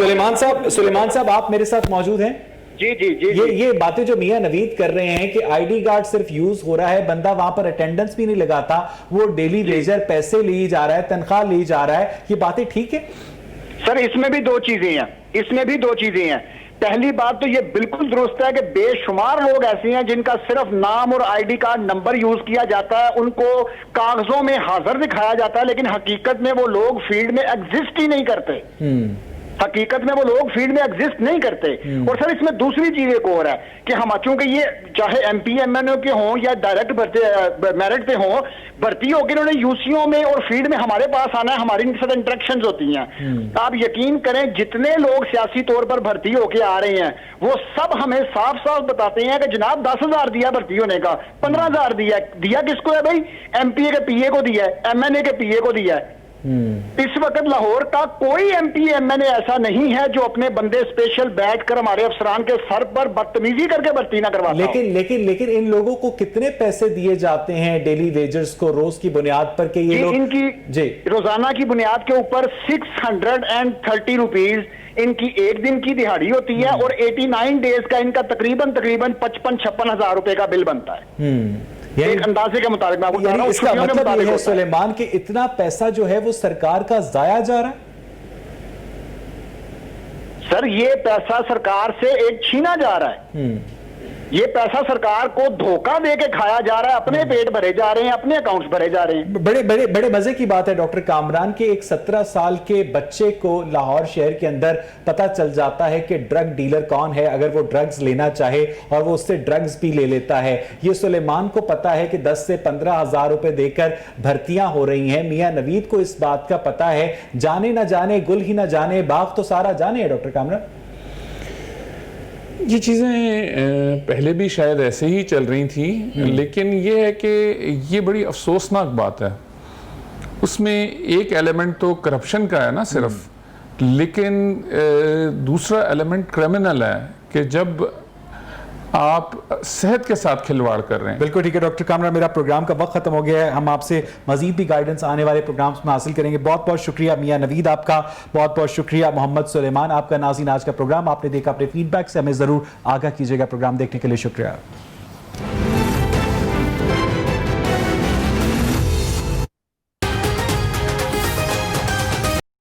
सुलेमान साहब आप मेरे साथ मौजूद हैं?
जी जी जी
ये बातें जो मियां नवीद कर रहे हैं कि आईडी कार्ड सिर्फ यूज हो रहा है, बंदा वहां पर अटेंडेंस भी नहीं लगाता, वो डेली वेजर पैसे लिए जा रहा है, तनख्वाह ली जा रहा है, ये बातें ठीक है?
सर, इसमें भी दो चीजें हैं। पहली बात तो ये बिल्कुल दुरुस्त है कि बेशुमार लोग ऐसे हैं जिनका सिर्फ नाम और आईडी कार्ड नंबर यूज किया जाता है, उनको कागजों में हाजिर दिखाया जाता है, लेकिन हकीकत में वो लोग फील्ड में एग्जिस्ट ही नहीं करते। हकीकत में वो लोग फील्ड में एग्जिस्ट नहीं करते। और सर इसमें दूसरी चीज एक और है कि हम चूंकि ये चाहे एमपी एमएनओ के हों या डायरेक्ट मेरिट पे हों, भर्ती होकर इन्होंने यूसीओ में और फील्ड में हमारे पास आना है, हमारी इनके साथ इंटरेक्शन होती हैं। आप यकीन करें जितने लोग सियासी तौर पर भर्ती होके आ रहे हैं वो सब हमें साफ साफ बताते हैं कि जनाब 10,000 दिया भर्ती होने का, 15,000 दिया किसको है भाई? एमपीए के पीए को दिया है, एमएनए के पीए को दिया है। इस वक्त लाहौर का कोई एमपी एमएनए ऐसा नहीं है जो अपने बंदे स्पेशल बैठकर हमारे अफसरान के सर पर बदतमीजी करके भर्ती ना करवाता।
लेकिन इन लोगों को कितने पैसे दिए जाते हैं डेली वेजर्स को रोज की बुनियाद पर? ये लोग
इनकी रोजाना की बुनियाद के ऊपर 630 रुपीज इनकी एक दिन की दिहाड़ी होती है और 89 डेज का इनका तकरीबन 55-56 हजार रुपए का बिल बनता है। एक अंदाजे के मुताबिक मैं आपको बता रहा हूं।
इसका मतलब ये है सुलेमान कि इतना पैसा जो है वो सरकार का जाया जा रहा है?
सर ये पैसा सरकार से एक छीना जा रहा है। ये पैसा सरकार को धोखा दे के खाया जा रहा है, अपने पेट भरे जा रहे हैं, अपने अकाउंट्स भरे जा रहे हैं।
बड़े मजे की बात है डॉक्टर कामरान के एक 17 साल के बच्चे को लाहौर शहर के अंदर पता चल जाता है कि ड्रग डीलर कौन है, अगर वो ड्रग्स लेना चाहे, और वो उससे ड्रग्स भी ले लेता है। ये सुलेमान को पता है कि 10 से 15 हजार रुपए देकर भर्तियां हो रही हैं। मियां नवीद को इस बात का पता है। जाने ना जाने गुल ही ना जाने बाग तो सारा जाने है। डॉक्टर कामरान,
ये चीज़ें पहले भी शायद ऐसे ही चल रही थी, लेकिन ये है कि ये बड़ी अफसोसनाक बात है। उसमें एक एलिमेंट तो करप्शन का है ना सिर्फ, लेकिन दूसरा एलिमेंट क्रिमिनल है कि जब आप सेहत के साथ खिलवाड़ कर रहे हैं।
बिल्कुल ठीक है डॉक्टर कामरान, मेरा प्रोग्राम का वक्त खत्म हो गया है। हम आपसे मजीद भी गाइडेंस आने वाले प्रोग्राम्स में हासिल करेंगे। बहुत बहुत शुक्रिया मियां नवीद आपका, बहुत बहुत शुक्रिया मोहम्मद सुलेमान आपका। नाज़रीन आज का प्रोग्राम आपने देखा, अपने फीडबैक से हमें जरूर आगाह कीजिएगा। प्रोग्राम देखने के लिए शुक्रिया।